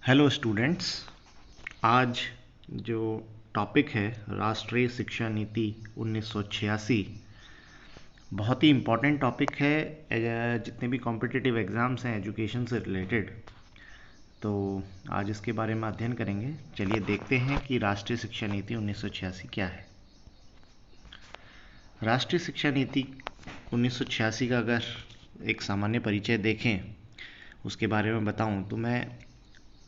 Hello students. आज जो topic है राष्ट्रीय शिक्षा नीति 1986, बहुत ही इम्पॉर्टेंट टॉपिक है। जितने भी कॉम्पिटिटिव एग्ज़ाम्स हैं एजुकेशन से रिलेटेड, तो आज इसके बारे में अध्ययन करेंगे। चलिए देखते हैं कि राष्ट्रीय शिक्षा नीति 1986 क्या है। राष्ट्रीय शिक्षा नीति 1986 का अगर एक सामान्य परिचय देखें, उसके बारे में बताऊं, तो मैं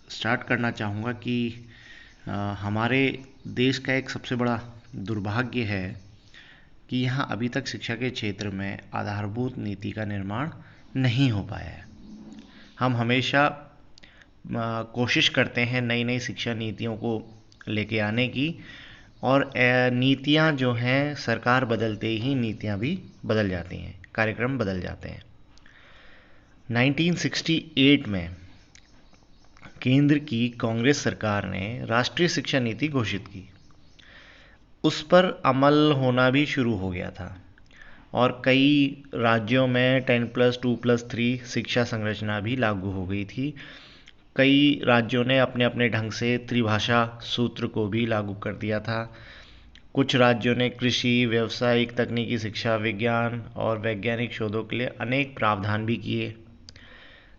स्टार्ट करना चाहूँगा कि हमारे देश का एक सबसे बड़ा दुर्भाग्य है कि यहाँ अभी तक शिक्षा के क्षेत्र में आधारभूत नीति का निर्माण नहीं हो पाया है। हम हमेशा कोशिश करते हैं नई नई शिक्षा नीतियों को लेके आने की, और नीतियाँ जो हैं सरकार बदलते ही नीतियाँ भी बदल जाती हैं, कार्यक्रम बदल जाते हैं। 1968 में केंद्र की कांग्रेस सरकार ने राष्ट्रीय शिक्षा नीति घोषित की। उस पर अमल होना भी शुरू हो गया था और कई राज्यों में 10+2+3 शिक्षा संरचना भी लागू हो गई थी। कई राज्यों ने अपने अपने ढंग से त्रिभाषा सूत्र को भी लागू कर दिया था। कुछ राज्यों ने कृषि, व्यावसायिक, तकनीकी शिक्षा, विज्ञान और वैज्ञानिक शोधों के लिए अनेक प्रावधान भी किए।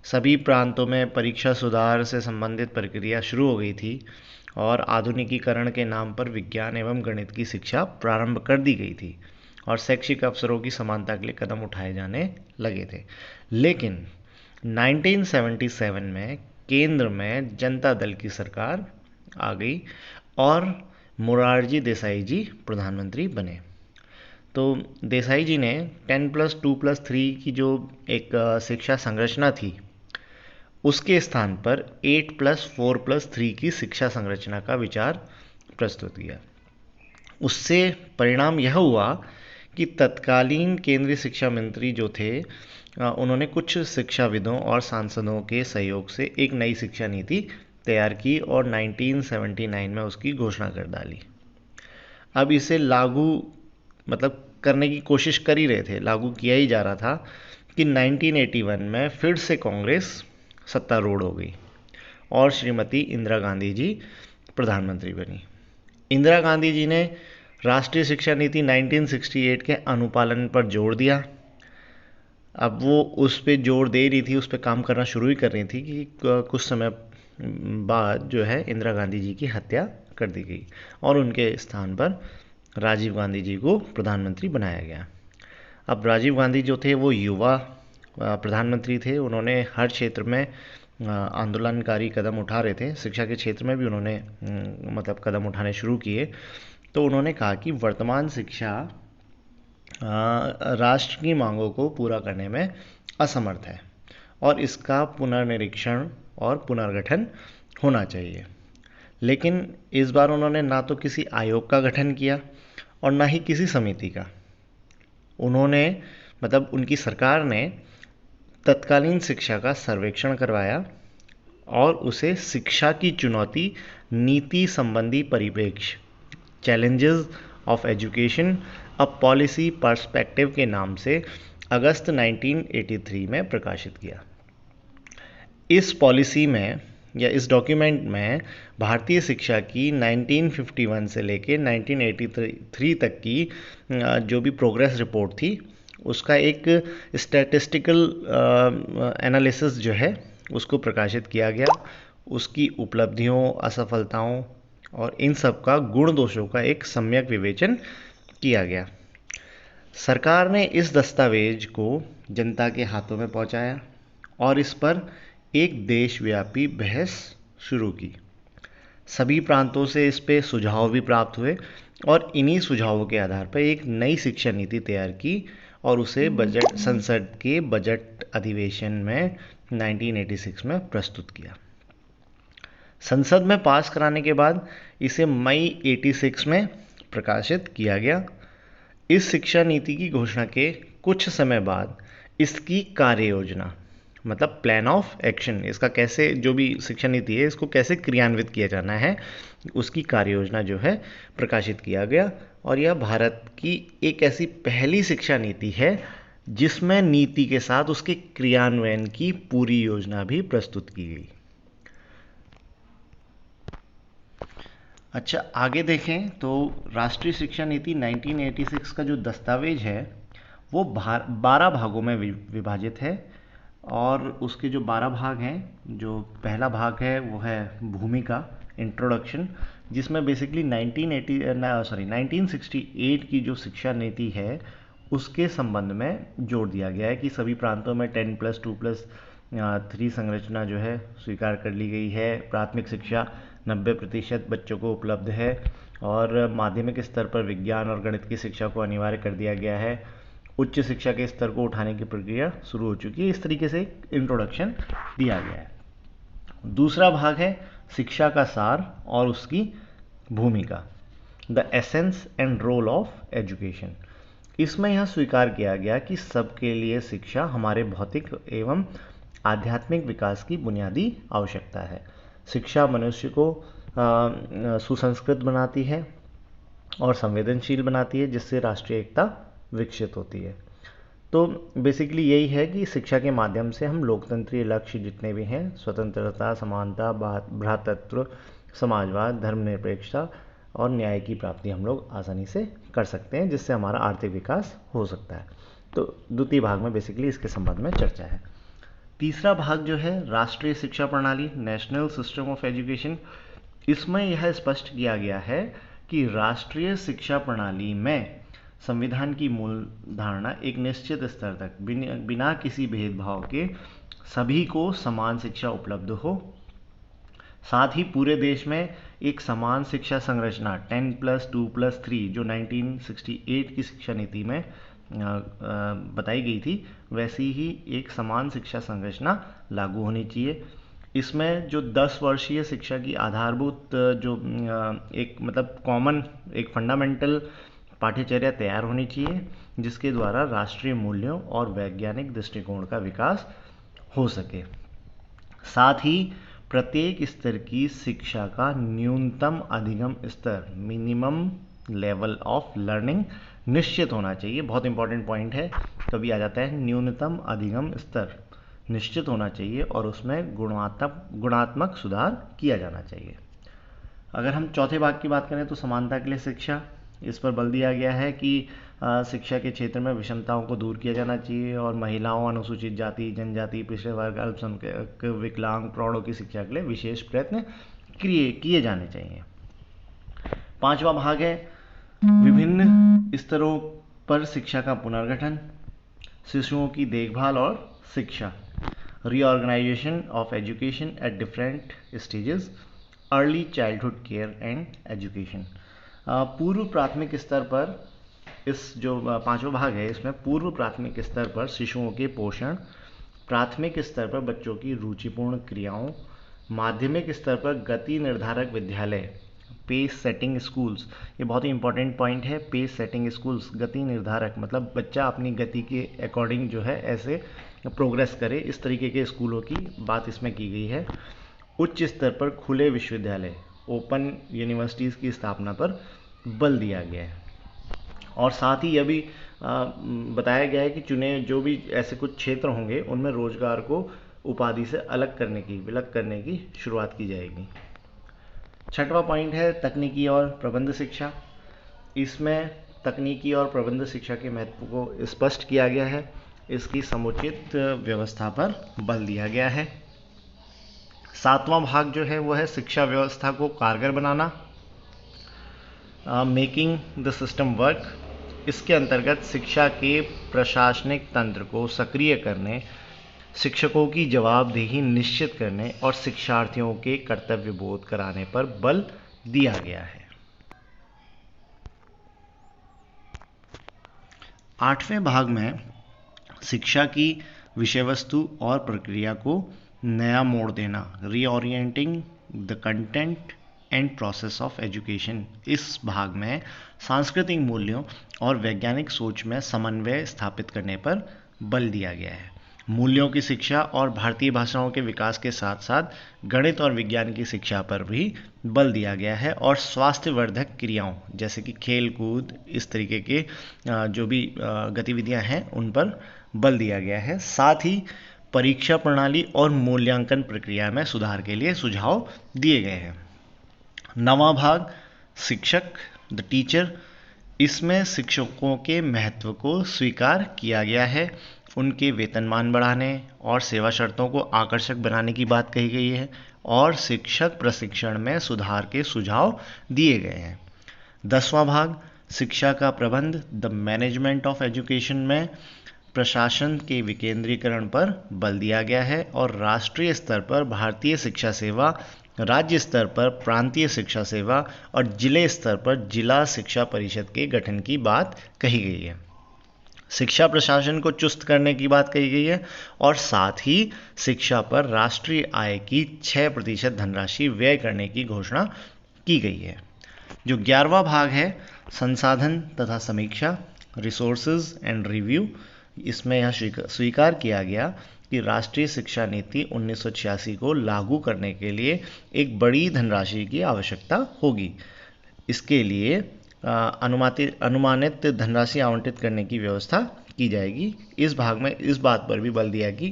सभी प्रांतों में परीक्षा सुधार से संबंधित प्रक्रिया शुरू हो गई थी और आधुनिकीकरण के नाम पर विज्ञान एवं गणित की शिक्षा प्रारंभ कर दी गई थी और शैक्षिक अवसरों की समानता के लिए कदम उठाए जाने लगे थे। लेकिन 1977 में केंद्र में जनता दल की सरकार आ गई और मोरारजी देसाई जी प्रधानमंत्री बने। तो देसाई जी ने 10+2+3 की जो एक शिक्षा संरचना थी, उसके स्थान पर 8+4+3 की शिक्षा संरचना का विचार प्रस्तुत किया। उससे परिणाम यह हुआ कि तत्कालीन केंद्रीय शिक्षा मंत्री जो थे, उन्होंने कुछ शिक्षाविदों और सांसदों के सहयोग से एक नई शिक्षा नीति तैयार की और 1979 में उसकी घोषणा कर डाली। अब इसे लागू करने की कोशिश कर ही रहे थे, लागू किया ही जा रहा था कि 1981 में फिर से कांग्रेस सत्तारूढ़ हो गई और श्रीमती इंदिरा गांधी जी प्रधानमंत्री बनी। इंदिरा गांधी जी ने राष्ट्रीय शिक्षा नीति 1968 के अनुपालन पर जोर दिया। अब वो उस पर जोर दे रही थी, उस पर काम करना शुरू ही कर रही थी कि कुछ समय बाद जो है इंदिरा गांधी जी की हत्या कर दी गई और उनके स्थान पर राजीव गांधी जी को प्रधानमंत्री बनाया गया। अब राजीव गांधी जो थे वो युवा प्रधानमंत्री थे। उन्होंने हर क्षेत्र में आंदोलनकारी कदम उठा रहे थे। शिक्षा के क्षेत्र में भी उन्होंने कदम उठाने शुरू किए। तो उन्होंने कहा कि वर्तमान शिक्षा राष्ट्र की मांगों को पूरा करने में असमर्थ है और इसका पुनर्निरीक्षण और पुनर्गठन होना चाहिए। लेकिन इस बार उन्होंने ना तो किसी आयोग का गठन किया और ना ही किसी समिति का। उन्होंने उनकी सरकार ने तत्कालीन शिक्षा का सर्वेक्षण करवाया और उसे शिक्षा की चुनौती नीति संबंधी परिप्रेक्ष्य, challenges of education a policy perspective के नाम से अगस्त 1983 में प्रकाशित किया। इस पॉलिसी में या इस डॉक्यूमेंट में भारतीय शिक्षा की 1951 से लेके 1983 तक की जो भी प्रोग्रेस रिपोर्ट थी, उसका एक स्टैटिस्टिकल एनालिसिस जो है उसको प्रकाशित किया गया। उसकी उपलब्धियों, असफलताओं और इन सब का गुण दोषों का एक सम्यक विवेचन किया गया। सरकार ने इस दस्तावेज को जनता के हाथों में पहुंचाया और इस पर एक देशव्यापी बहस शुरू की। सभी प्रांतों से इस पे सुझाव भी प्राप्त हुए और इन्हीं सुझावों के आधार पर एक नई शिक्षा नीति तैयार की और उसे संसद के बजट अधिवेशन में 1986 में प्रस्तुत किया। संसद में पास कराने के बाद इसे मई 86 में प्रकाशित किया गया। इस शिक्षा नीति की घोषणा के कुछ समय बाद इसकी कार्य योजना प्लान ऑफ एक्शन, इसका कैसे, जो भी शिक्षा नीति है इसको कैसे क्रियान्वित किया जाना है, उसकी कार्य योजना जो है प्रकाशित किया गया। और यह भारत की एक ऐसी पहली शिक्षा नीति है जिसमें नीति के साथ उसके क्रियान्वयन की पूरी योजना भी प्रस्तुत की गई। अच्छा, आगे देखें तो राष्ट्रीय शिक्षा नीति 1986 का जो दस्तावेज है वो 12 भागों में विभाजित है। और उसके जो 12 भाग हैं, जो पहला भाग है वो है भूमिका, इंट्रोडक्शन, जिसमें बेसिकली 1968 की जो शिक्षा नीति है उसके संबंध में जोड़ दिया गया है कि सभी प्रांतों में 10+2+3 संरचना जो है स्वीकार कर ली गई है। प्राथमिक शिक्षा 90% बच्चों को उपलब्ध है और माध्यमिक स्तर पर विज्ञान और गणित की शिक्षा को अनिवार्य कर दिया गया है। उच्च शिक्षा के स्तर को उठाने की प्रक्रिया शुरू हो चुकी है। इस तरीके से इंट्रोडक्शन दिया गया है। दूसरा भाग है शिक्षा का सार और उसकी भूमिका, the essence and role of education. इसमें यह स्वीकार किया गया कि सबके लिए शिक्षा हमारे भौतिक एवं आध्यात्मिक विकास की बुनियादी आवश्यकता है। शिक्षा मनुष्य को सुसंस्कृत बनाती है और संवेदनशील बनाती है, जिससे राष्ट्रीय एकता विकसित होती है। तो बेसिकली यही है कि शिक्षा के माध्यम से हम लोकतंत्रीय लक्ष्य जितने भी हैं, स्वतंत्रता, समानता, भ्रातृत्व, समाजवाद, धर्मनिरपेक्षता और न्याय की प्राप्ति हम लोग आसानी से कर सकते हैं, जिससे हमारा आर्थिक विकास हो सकता है। तो द्वितीय भाग में बेसिकली इसके संबंध में चर्चा है। तीसरा भाग जो है राष्ट्रीय शिक्षा प्रणाली, नेशनल सिस्टम ऑफ एजुकेशन। इसमें यह स्पष्ट किया गया है कि राष्ट्रीय शिक्षा प्रणाली में संविधान की मूल धारणा एक निश्चित स्तर तक बिना किसी भेदभाव के सभी को समान शिक्षा उपलब्ध हो। साथ ही पूरे देश में एक समान शिक्षा संरचना 10+2+3 जो 1968 की शिक्षा नीति में बताई गई थी, वैसी ही एक समान शिक्षा संरचना लागू होनी चाहिए। इसमें जो 10 वर्षीय शिक्षा की आधारभूत जो एक मतलब कॉमन एक फंडामेंटल पाठ्यचर्या तैयार होनी चाहिए, जिसके द्वारा राष्ट्रीय मूल्यों और वैज्ञानिक दृष्टिकोण का विकास हो सके। साथ ही प्रत्येक स्तर की शिक्षा का न्यूनतम अधिगम स्तर, मिनिमम लेवल ऑफ लर्निंग, निश्चित होना चाहिए। बहुत इंपॉर्टेंट पॉइंट है, कभी आ जाता है, न्यूनतम अधिगम स्तर निश्चित होना चाहिए और उसमें गुणात्मक सुधार किया जाना चाहिए। अगर हम चौथे भाग की बात करें तो समानता के लिए शिक्षा, इस पर बल दिया गया है कि शिक्षा के क्षेत्र में विषमताओं को दूर किया जाना चाहिए और महिलाओं, अनुसूचित जाति, जनजाति, पिछड़े वर्ग, अल्पसंख्यक, विकलांग, प्रौढ़ों की शिक्षा के लिए विशेष प्रयत्न किए जाने चाहिए। पांचवा भाग है विभिन्न स्तरों पर शिक्षा का पुनर्गठन, शिशुओं की देखभाल और शिक्षा, reorganisation of education at different stages, early childhood care and education. पूर्व प्राथमिक स्तर पर इस जो पांचवा भाग है इसमें पूर्व प्राथमिक स्तर पर शिशुओं के पोषण, प्राथमिक स्तर पर बच्चों की रुचिपूर्ण क्रियाओं, माध्यमिक स्तर पर गति निर्धारक विद्यालय, पेस सेटिंग स्कूल्स, ये बहुत ही इंपॉर्टेंट पॉइंट है। पेस सेटिंग स्कूल्स, गति निर्धारक मतलब बच्चा अपनी गति के अकॉर्डिंग जो है ऐसे प्रोग्रेस करे, इस तरीके के स्कूलों की बात इसमें की गई है। उच्च स्तर पर खुले विश्वविद्यालय, ओपन यूनिवर्सिटीज़ की स्थापना पर बल दिया गया है। और साथ ही यह भी बताया गया है कि चुने जो भी ऐसे कुछ क्षेत्र होंगे उनमें रोजगार को उपाधि से विलग करने की शुरुआत की जाएगी। छठवां पॉइंट है तकनीकी और प्रबंध शिक्षा। इसमें तकनीकी और प्रबंध शिक्षा के महत्व को स्पष्ट किया गया है, इसकी समुचित व्यवस्था पर बल दिया गया है। सातवां भाग जो है वो है शिक्षा व्यवस्था को कारगर बनाना, मेकिंग द सिस्टम वर्क। इसके अंतर्गत शिक्षा के प्रशासनिक तंत्र को सक्रिय करने, शिक्षकों की जवाबदेही निश्चित करने और शिक्षार्थियों के कर्तव्य बोध कराने पर बल दिया गया है। आठवें भाग में शिक्षा की विषय वस्तु और प्रक्रिया को नया मोड़ देना, reorienting the content and process of education. इस भाग में सांस्कृतिक मूल्यों और वैज्ञानिक सोच में समन्वय स्थापित करने पर बल दिया गया है। मूल्यों की शिक्षा और भारतीय भाषाओं के विकास के साथ साथ गणित और विज्ञान की शिक्षा पर भी बल दिया गया है और स्वास्थ्यवर्धक क्रियाओं जैसे कि खेल कूद, इस तरीके के जो भी गतिविधियां हैं उन पर बल दिया गया है। साथ ही परीक्षा प्रणाली और मूल्यांकन प्रक्रिया में सुधार के लिए सुझाव दिए गए हैं। नवा भाग शिक्षक, द टीचर। इसमें शिक्षकों के महत्व को स्वीकार किया गया है, उनके वेतनमान बढ़ाने और सेवा शर्तों को आकर्षक बनाने की बात कही गई है और शिक्षक प्रशिक्षण में सुधार के सुझाव दिए गए हैं। 10वां भाग शिक्षा का प्रबंध, द मैनेजमेंट ऑफ एजुकेशन में प्रशासन के विकेंद्रीकरण पर बल दिया गया है और राष्ट्रीय स्तर पर भारतीय शिक्षा सेवा, राज्य स्तर पर प्रांतीय शिक्षा सेवा और जिले स्तर पर जिला शिक्षा परिषद के गठन की बात कही गई है। शिक्षा प्रशासन को चुस्त करने की बात कही गई है और साथ ही शिक्षा पर राष्ट्रीय आय की 6% धनराशि व्यय करने की घोषणा की गई है। जो 11वां भाग है संसाधन तथा समीक्षा, रिसोर्सेज एंड रिव्यू। इसमें यह स्वीकार किया गया कि राष्ट्रीय शिक्षा नीति 1986 को लागू करने के लिए एक बड़ी धनराशि की आवश्यकता होगी। इसके लिए अनुमानित धनराशि आवंटित करने की व्यवस्था की जाएगी। इस भाग में इस बात पर भी बल दिया कि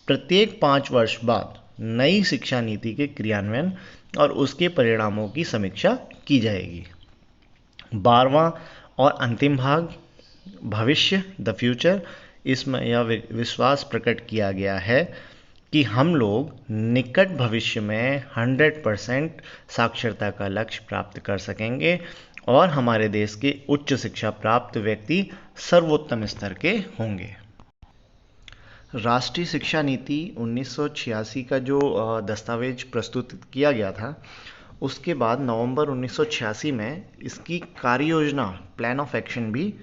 प्रत्येक 5 वर्ष बाद नई शिक्षा नीति के क्रियान्वयन और उसके परिणामों की समीक्षा की जाएगी। 12वां और अंतिम भाग भविष्य, द फ्यूचर। इसमें यह विश्वास प्रकट किया गया है कि हम लोग निकट भविष्य में 100% साक्षरता का लक्ष्य प्राप्त कर सकेंगे और हमारे देश के उच्च शिक्षा प्राप्त व्यक्ति सर्वोत्तम स्तर के होंगे। राष्ट्रीय शिक्षा नीति 1986 का जो दस्तावेज प्रस्तुत किया गया था, उसके बाद नवंबर 1986 में इसकी कार्य योजना, प्लान ऑफ एक्शन भी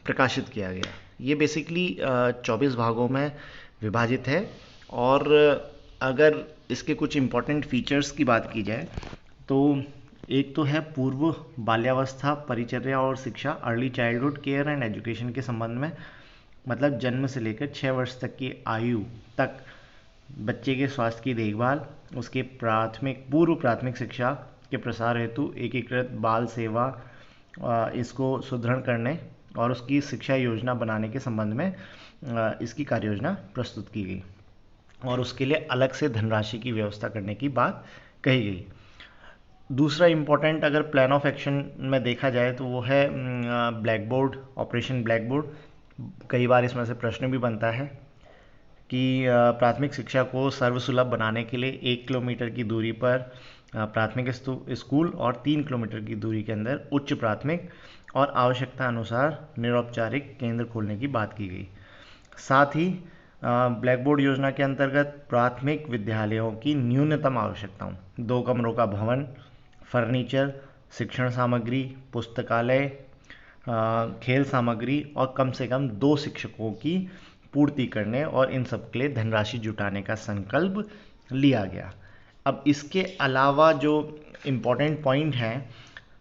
प्रकाशित किया गया। ये बेसिकली 24 भागों में विभाजित है और अगर इसके कुछ इम्पोर्टेंट फीचर्स की बात की जाए तो एक तो है पूर्व बाल्यावस्था परिचर्या और शिक्षा, early childhood care and education के संबंध में, मतलब जन्म से लेकर 6 वर्ष तक की आयु तक बच्चे के स्वास्थ्य की देखभाल, उसके पूर्व प्राथमिक शिक्षा के प्रसार हेतु एकीकृत बाल सेवा, इसको सुदृढ़ करने और उसकी शिक्षा योजना बनाने के संबंध में इसकी कार्य योजना प्रस्तुत की गई और उसके लिए अलग से धनराशि की व्यवस्था करने की बात कही गई। दूसरा इम्पोर्टेंट अगर प्लान ऑफ एक्शन में देखा जाए तो वो है black board, operation black board. कई बार इसमें से प्रश्न भी बनता है कि प्राथमिक शिक्षा को सर्वसुलभ बनाने के लिए 1 किलोमीटर की दूरी पर प्राथमिक स्कूल और 3 किलोमीटर की दूरी के अंदर उच्च प्राथमिक और आवश्यकता अनुसार निरौपचारिक केंद्र खोलने की बात की गई। साथ ही ब्लैक बोर्ड योजना के अंतर्गत प्राथमिक विद्यालयों की न्यूनतम आवश्यकताओं, 2 कमरों का भवन, फर्नीचर, शिक्षण सामग्री, पुस्तकालय, खेल सामग्री और कम से कम 2 शिक्षकों की पूर्ति करने और इन सब के लिए धनराशि जुटाने का संकल्प लिया गया। अब इसके अलावा जो इम्पोर्टेंट पॉइंट है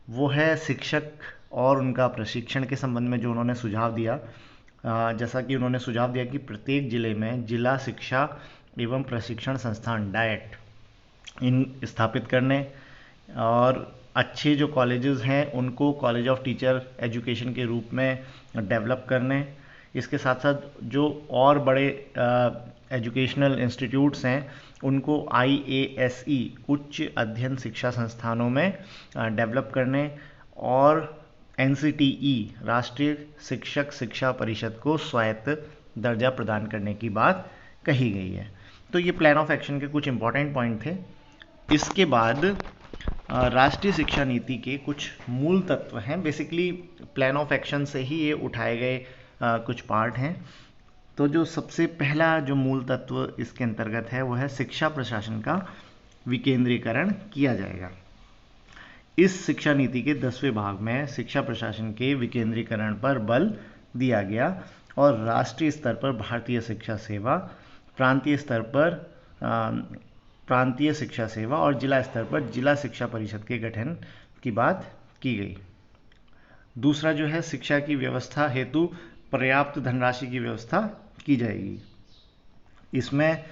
वो है शिक्षक और उनका प्रशिक्षण के संबंध में जो उन्होंने सुझाव दिया। जैसा कि उन्होंने सुझाव दिया कि प्रत्येक जिले में जिला शिक्षा एवं प्रशिक्षण संस्थान डायट इन स्थापित करने और अच्छे जो कॉलेजेस हैं उनको कॉलेज ऑफ टीचर एजुकेशन के रूप में डेवलप करने। इसके साथ साथ जो और बड़े एजुकेशनल इंस्टीट्यूट्स हैं उनको IASE उच्च अध्ययन शिक्षा संस्थानों में डेवलप करने और NCTE राष्ट्रीय शिक्षक शिक्षा परिषद को स्वायत्त दर्जा प्रदान करने की बात कही गई है। तो ये प्लान ऑफ एक्शन के कुछ इम्पोर्टेंट पॉइंट थे। इसके बाद राष्ट्रीय शिक्षा नीति के कुछ मूल तत्व हैं। बेसिकली प्लान ऑफ एक्शन से ही ये उठाए गए कुछ पार्ट हैं। तो जो सबसे पहला जो मूल तत्व इसके अंतर्गत है वो है शिक्षा प्रशासन का विकेंद्रीकरण किया जाएगा। इस शिक्षा नीति के 10वें भाग में शिक्षा प्रशासन के विकेंद्रीकरण पर बल दिया गया और राष्ट्रीय स्तर पर भारतीय शिक्षा सेवा, प्रांतीय स्तर पर प्रांतीय शिक्षा सेवा और जिला स्तर पर जिला शिक्षा परिषद के गठन की बात की गई। दूसरा जो है शिक्षा की व्यवस्था हेतु पर्याप्त धनराशि की व्यवस्था की जाएगी। इसमें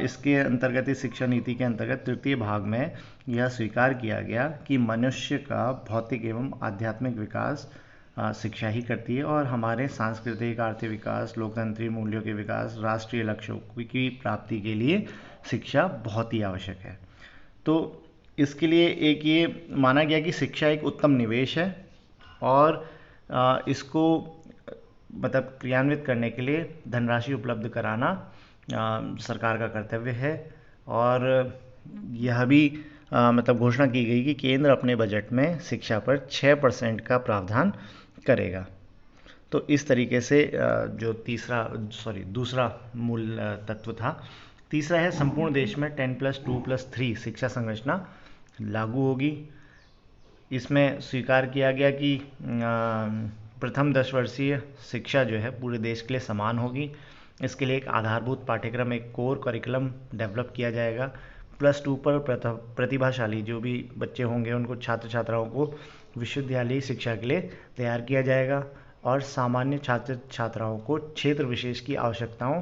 इसके अंतर्गत इस शिक्षा नीति के अंतर्गत 3य भाग में यह स्वीकार किया गया कि मनुष्य का भौतिक एवं आध्यात्मिक विकास शिक्षा ही करती है और हमारे सांस्कृतिक आर्थिक विकास, लोकतंत्री मूल्यों के विकास, राष्ट्रीय लक्ष्यों की प्राप्ति के लिए शिक्षा बहुत ही आवश्यक है। तो इसके लिए एक ये माना गया कि शिक्षा एक उत्तम निवेश है और इसको मतलब क्रियान्वित करने के लिए धनराशि उपलब्ध कराना सरकार का कर्तव्य है। और यह भी मतलब घोषणा की गई कि केंद्र अपने बजट में शिक्षा पर 6% का प्रावधान करेगा। तो इस तरीके से जो दूसरा मूल तत्व था। तीसरा है संपूर्ण देश में 10+2+3 शिक्षा संरचना लागू होगी। इसमें स्वीकार किया गया कि प्रथम 10 वर्षीय शिक्षा जो है पूरे देश के लिए समान होगी। इसके लिए एक आधारभूत पाठ्यक्रम, एक कोर करिकुलम डेवलप किया जाएगा। +2 पर प्रतिभाशाली जो भी बच्चे होंगे उनको, छात्र छात्राओं को विश्वविद्यालयी शिक्षा के लिए तैयार किया जाएगा और सामान्य छात्र छात्राओं को क्षेत्र विशेष की आवश्यकताओं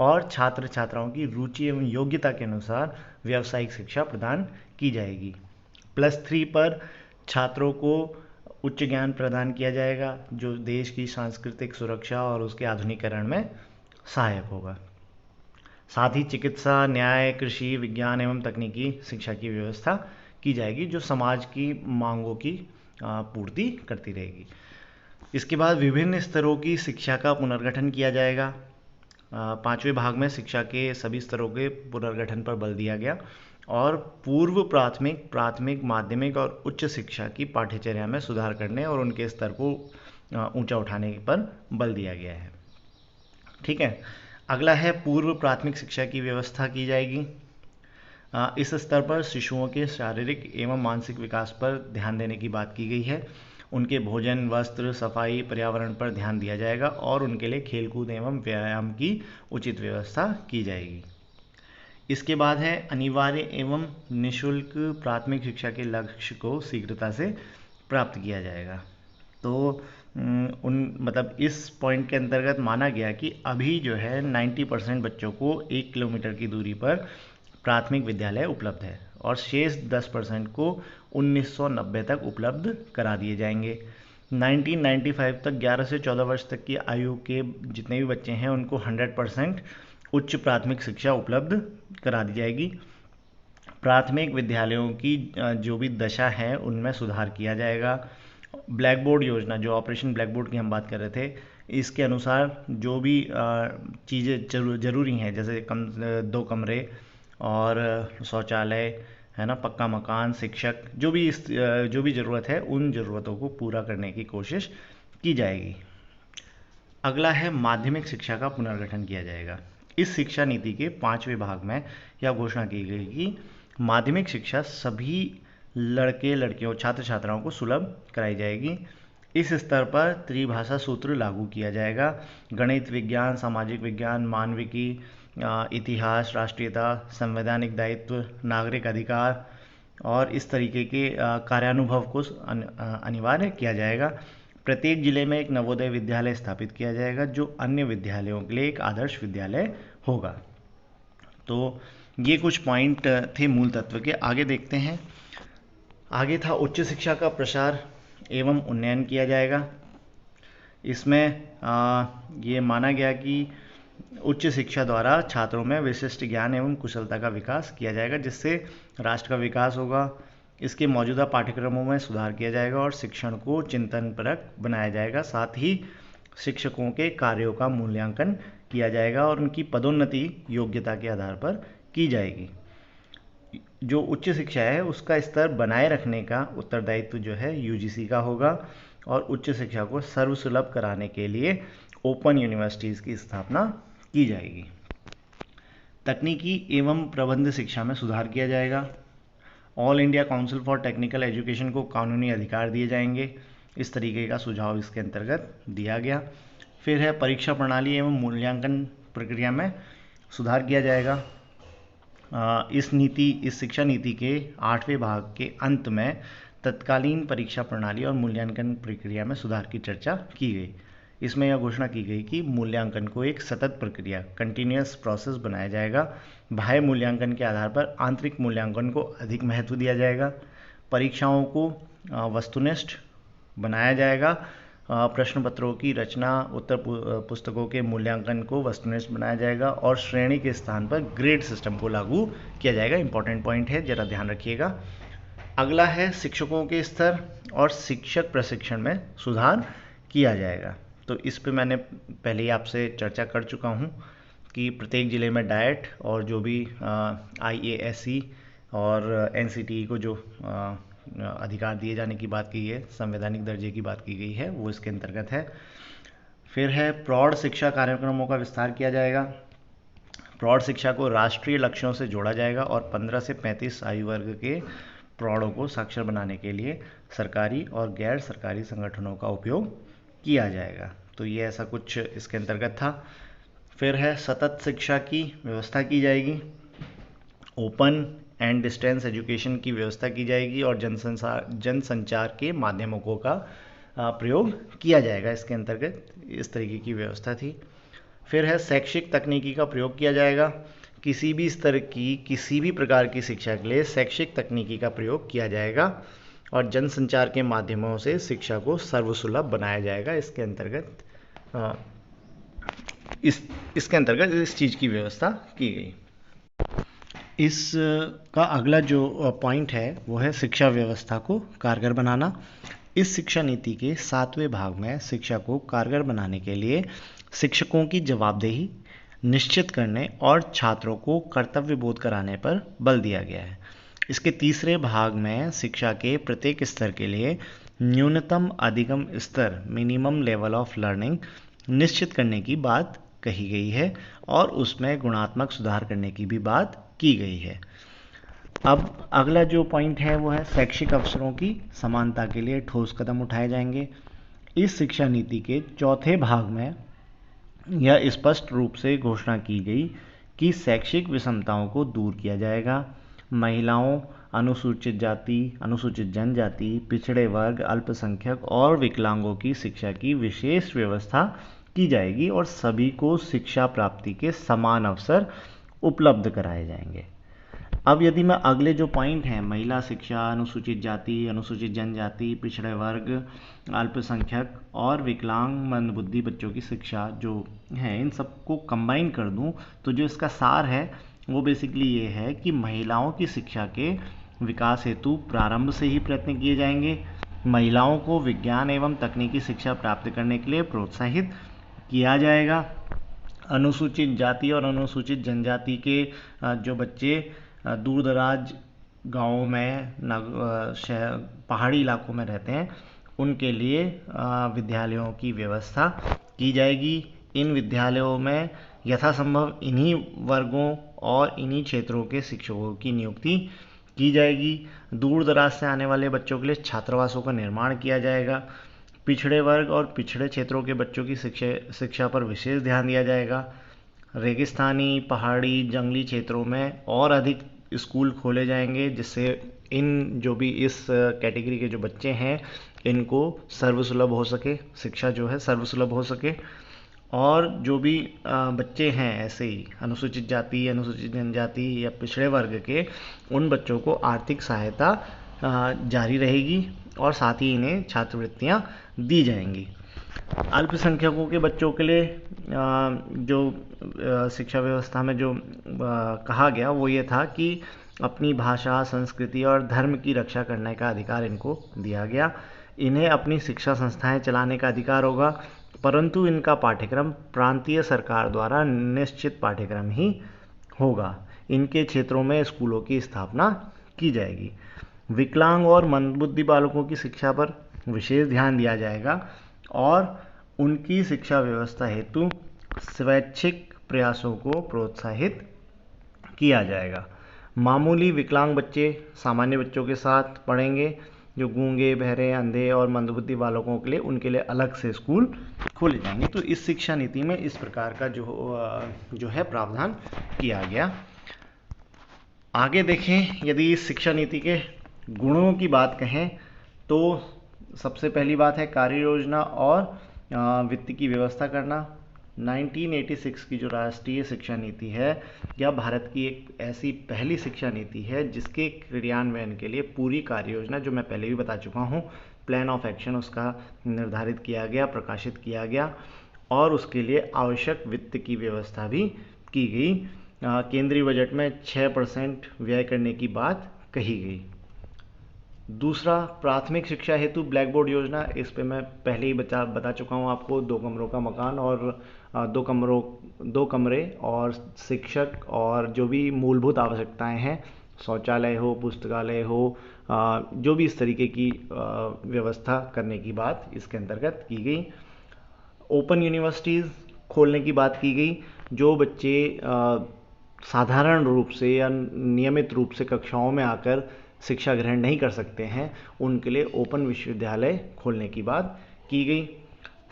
और छात्र छात्राओं की रुचि एवं योग्यता के अनुसार व्यावसायिक शिक्षा प्रदान की जाएगी। +3 पर छात्रों को उच्च ज्ञान प्रदान किया जाएगा जो देश की सांस्कृतिक सुरक्षा और उसके आधुनिकीकरण में सहायक होगा। साथ ही चिकित्सा, न्याय, कृषि, विज्ञान एवं तकनीकी शिक्षा की व्यवस्था की जाएगी जो समाज की मांगों की पूर्ति करती रहेगी। इसके बाद विभिन्न स्तरों की शिक्षा का पुनर्गठन किया जाएगा। 5वें भाग में शिक्षा के सभी स्तरों के पुनर्गठन पर बल दिया गया और पूर्व प्राथमिक, प्राथमिक, माध्यमिक और उच्च शिक्षा की पाठ्यचर्या में सुधार करने और उनके स्तर को ऊंचा उठाने पर बल दिया गया है। ठीक है, अगला है पूर्व प्राथमिक शिक्षा की व्यवस्था की जाएगी। इस स्तर पर शिशुओं के शारीरिक एवं मानसिक विकास पर ध्यान देने की बात की गई है। उनके भोजन, वस्त्र, सफाई, पर्यावरण पर ध्यान दिया जाएगा और उनके लिए खेलकूद एवं व्यायाम की उचित व्यवस्था की जाएगी। इसके बाद है अनिवार्य एवं निःशुल्क प्राथमिक शिक्षा के लक्ष्य को शीघ्रता से प्राप्त किया जाएगा। तो मतलब इस पॉइंट के अंतर्गत माना गया कि अभी जो है 90% बच्चों को 1 किलोमीटर की दूरी पर प्राथमिक विद्यालय उपलब्ध है और शेष 10% को 1990 तक उपलब्ध करा दिए जाएंगे। 1995 तक 11 से 14 वर्ष तक की आयु के जितने भी बच्चे हैं उनको 100% उच्च प्राथमिक शिक्षा उपलब्ध करा दी जाएगी। प्राथमिक विद्यालयों की जो भी दशा है उनमें सुधार किया जाएगा। ब्लैक बोर्ड योजना, जो ऑपरेशन ब्लैक बोर्ड की हम बात कर रहे थे, इसके अनुसार जो भी चीज़ें जरूरी हैं जैसे 2 कमरे और शौचालय है ना, पक्का मकान, शिक्षक, जो भी ज़रूरत है उन ज़रूरतों को पूरा करने की कोशिश की जाएगी। अगला है माध्यमिक शिक्षा का पुनर्गठन किया जाएगा। इस शिक्षा नीति के 5वें भाग में यह घोषणा की गई कि माध्यमिक शिक्षा सभी लड़के लड़कियों, छात्र छात्राओं को सुलभ कराई जाएगी। इस स्तर पर त्रिभाषा सूत्र लागू किया जाएगा। गणित, विज्ञान, सामाजिक विज्ञान, मानविकी, इतिहास, राष्ट्रीयता, संवैधानिक दायित्व, नागरिक अधिकार और इस तरीके के कार्यानुभव को अनिवार्य किया जाएगा। प्रत्येक जिले में एक नवोदय विद्यालय स्थापित किया जाएगा जो अन्य विद्यालयों के लिए एक आदर्श विद्यालय होगा। तो ये कुछ पॉइंट थे मूल तत्व के। आगे देखते हैं। आगे था उच्च शिक्षा का प्रसार एवं उन्नयन किया जाएगा। इसमें ये माना गया कि उच्च शिक्षा द्वारा छात्रों में विशिष्ट ज्ञान एवं कुशलता का विकास किया जाएगा जिससे राष्ट्र का विकास होगा। इसके मौजूदा पाठ्यक्रमों में सुधार किया जाएगा और शिक्षण को चिंतनपरक बनाया जाएगा। साथ ही शिक्षकों के कार्यों का मूल्यांकन किया जाएगा और उनकी पदोन्नति योग्यता के आधार पर की जाएगी। जो उच्च शिक्षा है उसका स्तर बनाए रखने का उत्तरदायित्व जो है यूजीसी का होगा और उच्च शिक्षा को सर्वसुलभ कराने के लिए ओपन यूनिवर्सिटीज़ की स्थापना की जाएगी। तकनीकी एवं प्रबंध शिक्षा में सुधार किया जाएगा। All India council for technical education को कानूनी अधिकार दिए जाएंगे। इस तरीके का सुझाव इसके अंतर्गत दिया गया। फिर है परीक्षा प्रणाली एवं मूल्यांकन प्रक्रिया में सुधार किया जाएगा। इस शिक्षा नीति के 8वें भाग के अंत में तत्कालीन परीक्षा प्रणाली और मूल्यांकन प्रक्रिया में सुधार की चर्चा की गई। इसमें यह घोषणा की गई कि मूल्यांकन को एक सतत प्रक्रिया, कंटिन्यूअस प्रोसेस बनाया जाएगा। बाह्य मूल्यांकन के आधार पर आंतरिक मूल्यांकन को अधिक महत्व दिया जाएगा। परीक्षाओं को वस्तुनिष्ठ बनाया जाएगा प्रश्न पत्रों की रचना, उत्तर पुस्तकों के मूल्यांकन को वस्तुनिष्ठ बनाया जाएगा और श्रेणी के स्थान पर ग्रेड सिस्टम को लागू किया जाएगा। इंपॉर्टेंट पॉइंट है, जरा ध्यान रखिएगा। अगला है शिक्षकों के स्तर और शिक्षक प्रशिक्षण में सुधार किया जाएगा। तो इस पे मैंने पहले ही आपसे चर्चा कर चुका हूँ कि प्रत्येक ज़िले में डाइट और जो भी IASE और NCTE को जो अधिकार दिए जाने की बात की है, संवैधानिक दर्जे की बात की गई है, वो इसके अंतर्गत है। फिर है प्रौढ़ शिक्षा कार्यक्रमों का विस्तार किया जाएगा। प्रौढ़ शिक्षा को राष्ट्रीय लक्ष्यों से जोड़ा जाएगा और 15 से 35 आयु वर्ग के प्रौढ़ों को साक्षर बनाने के लिए सरकारी और गैर सरकारी संगठनों का उपयोग किया जाएगा। तो ये ऐसा कुछ इसके अंतर्गत था। फिर है सतत शिक्षा की व्यवस्था की जाएगी, ओपन एंड डिस्टेंस एजुकेशन की व्यवस्था की जाएगी और जनसंचार के माध्यमों का प्रयोग किया जाएगा। इसके अंतर्गत इस तरीके की व्यवस्था थी। फिर है शैक्षिक तकनीकी का प्रयोग किया जाएगा। किसी भी स्तर की किसी भी प्रकार की शिक्षा के लिए शैक्षिक तकनीकी का प्रयोग किया जाएगा और जनसंचार के माध्यमों से शिक्षा को सर्वसुलभ बनाया जाएगा। इसके अंतर्गत इस चीज़ की व्यवस्था की गई। इसका अगला जो पॉइंट है वो है शिक्षा व्यवस्था को कारगर बनाना। इस शिक्षा नीति के 7वें भाग में शिक्षा को कारगर बनाने के लिए शिक्षकों की जवाबदेही निश्चित करने और छात्रों को कर्तव्य बोध कराने पर बल दिया गया है। इसके 3रे भाग में शिक्षा के प्रत्येक स्तर के लिए न्यूनतम अधिगम स्तर मिनिमम लेवल ऑफ लर्निंग निश्चित करने की बात कही गई है और उसमें गुणात्मक सुधार करने की भी बात की गई है। अब अगला जो पॉइंट है वो है शैक्षिक अवसरों की समानता के लिए ठोस कदम उठाए जाएंगे। इस शिक्षा नीति के 4थे भाग में यह स्पष्ट रूप से घोषणा की गई कि शैक्षिक विषमताओं को दूर किया जाएगा। महिलाओं, अनुसूचित जाति, अनुसूचित जनजाति, पिछड़े वर्ग, अल्पसंख्यक और विकलांगों की शिक्षा की विशेष व्यवस्था की जाएगी और सभी को शिक्षा प्राप्ति के समान अवसर उपलब्ध कराए जाएंगे। अब यदि मैं अगले जो पॉइंट हैं, महिला शिक्षा, अनुसूचित जाति, अनुसूचित जनजाति, पिछड़े वर्ग, अल्पसंख्यक और विकलांग मंदबुद्धि बच्चों की शिक्षा जो है, इन सबको कंबाइन कर दूं तो जो इसका सार है वो बेसिकली ये है कि महिलाओं की शिक्षा के विकास हेतु प्रारंभ से ही प्रयत्न किए जाएंगे। महिलाओं को विज्ञान एवं तकनीकी शिक्षा प्राप्त करने के लिए प्रोत्साहित किया जाएगा। अनुसूचित जाति और अनुसूचित जनजाति के जो बच्चे दूर दराज गाँवों में, पहाड़ी इलाकों में रहते हैं, उनके लिए विद्यालयों की व्यवस्था की जाएगी। इन विद्यालयों में यथासंभव इन्हीं वर्गों और इन्हीं क्षेत्रों के शिक्षकों की नियुक्ति की जाएगी। दूर दराज से आने वाले बच्चों के लिए छात्रावासों का निर्माण किया जाएगा। पिछड़े वर्ग और पिछड़े क्षेत्रों के बच्चों की शिक्षा पर विशेष ध्यान दिया जाएगा। रेगिस्तानी, पहाड़ी, जंगली क्षेत्रों में और अधिक स्कूल खोले जाएंगे जिससे इन जो भी इस कैटेगरी के जो बच्चे हैं इनको सर्वसुलभ हो सके, शिक्षा जो है सर्वसुलभ हो सके। और जो भी बच्चे हैं ऐसे ही अनुसूचित जाति, अनुसूचित जनजाति या पिछड़े वर्ग के, उन बच्चों को आर्थिक सहायता जारी रहेगी और साथ ही इन्हें छात्रवृत्तियां दी जाएंगी। अल्पसंख्यकों के बच्चों के लिए जो शिक्षा व्यवस्था में जो कहा गया वो ये था कि अपनी भाषा, संस्कृति और धर्म की रक्षा करने का अधिकार इनको दिया गया। इन्हें अपनी शिक्षा संस्थाएं चलाने का अधिकार होगा, परंतु इनका पाठ्यक्रम प्रांतीय सरकार द्वारा निश्चित पाठ्यक्रम ही होगा। इनके क्षेत्रों में स्कूलों की स्थापना की जाएगी। विकलांग और मंदबुद्धि बालकों की शिक्षा पर विशेष ध्यान दिया जाएगा और उनकी शिक्षा व्यवस्था हेतु स्वैच्छिक प्रयासों को प्रोत्साहित किया जाएगा। मामूली विकलांग बच्चे सामान्य बच्चों के साथ पढ़ेंगे। जो गूंगे, बहरे, अंधे और मंदबुद्धि बालकों के लिए उनके लिए अलग से स्कूल खोले जाएंगे। तो इस शिक्षा नीति में इस प्रकार का जो है प्रावधान किया गया। आगे देखें, यदि इस शिक्षा नीति के गुणों की बात कहें तो सबसे पहली बात है कार्य योजना और वित्त की व्यवस्था करना। 1986 की जो राष्ट्रीय शिक्षा नीति है यह भारत की एक ऐसी पहली शिक्षा नीति है जिसके क्रियान्वयन के लिए पूरी कार्य योजना, जो मैं पहले भी बता चुका हूँ, प्लान ऑफ एक्शन उसका निर्धारित किया गया, प्रकाशित किया गया और उसके लिए आवश्यक वित्त की व्यवस्था भी की गई। केंद्रीय बजट में 6% व्यय करने की बात कही गई। दूसरा, प्राथमिक शिक्षा हेतु ब्लैक बोर्ड योजना। इस पे मैं पहले ही बता चुका हूँ आपको। 2 कमरों का मकान और 2 कमरे और शिक्षक और जो भी मूलभूत आवश्यकताएं हैं, शौचालय हो, पुस्तकालय हो, जो भी इस तरीके की व्यवस्था करने की बात इसके अंतर्गत की गई। ओपन यूनिवर्सिटीज़ खोलने की बात की गई। जो बच्चे साधारण रूप से या नियमित रूप से कक्षाओं में आकर शिक्षा ग्रहण नहीं कर सकते हैं, उनके लिए ओपन विश्वविद्यालय खोलने की बात की गई।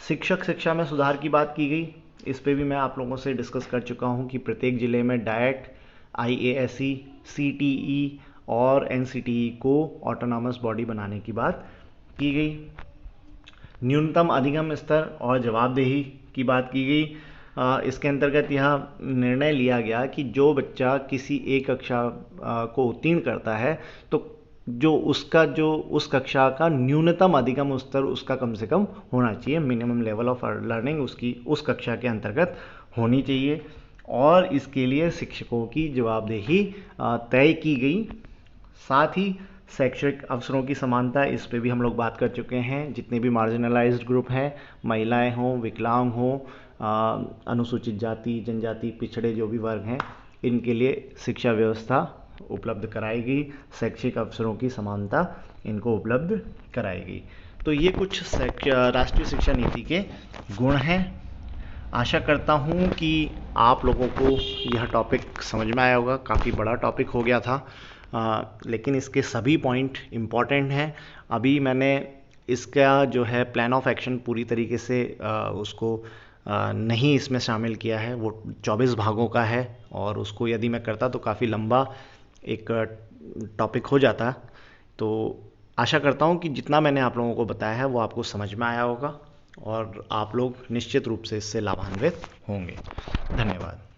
शिक्षक शिक्षा में सुधार की बात की गई। इस पे भी मैं आप लोगों से डिस्कस कर चुका हूँ कि प्रत्येक ज़िले में डाइट, IASE, CTE और NCTE को ऑटोनॉमस बॉडी बनाने की बात की गई। न्यूनतम अधिगम स्तर और जवाबदेही की बात की गई। इसके अंतर्गत यह निर्णय लिया गया कि जो बच्चा किसी एक कक्षा को उत्तीर्ण करता है तो जो उस कक्षा का न्यूनतम अधिगम स्तर उसका कम से कम होना चाहिए, मिनिमम लेवल ऑफ लर्निंग उसकी उस कक्षा के अंतर्गत होनी चाहिए और इसके लिए शिक्षकों की जवाबदेही तय की गई। साथ ही शैक्षिक अवसरों की समानता, इस पे भी हम लोग बात कर चुके हैं। जितने भी मार्जिनलाइज्ड ग्रुप हैं, महिलाएं हों, विकलांग हों, अनुसूचित जाति, जनजाति, पिछड़े जो भी वर्ग हैं, इनके लिए शिक्षा व्यवस्था उपलब्ध कराई गई। शैक्षिक अवसरों की समानता इनको उपलब्ध कराई गई। तो ये कुछ राष्ट्रीय शिक्षा नीति के गुण हैं। आशा करता हूँ कि आप लोगों को यह टॉपिक समझ में आया होगा। काफ़ी बड़ा टॉपिक हो गया था, लेकिन इसके सभी पॉइंट इम्पॉर्टेंट हैं। अभी मैंने इसका जो है प्लान ऑफ एक्शन पूरी तरीके से उसको नहीं इसमें शामिल किया है। वो 24 भागों का है और उसको यदि मैं करता तो काफ़ी लंबा एक टॉपिक हो जाता। तो आशा करता हूँ कि जितना मैंने आप लोगों को बताया है वो आपको समझ में आया होगा और आप लोग निश्चित रूप से इससे लाभान्वित होंगे। धन्यवाद।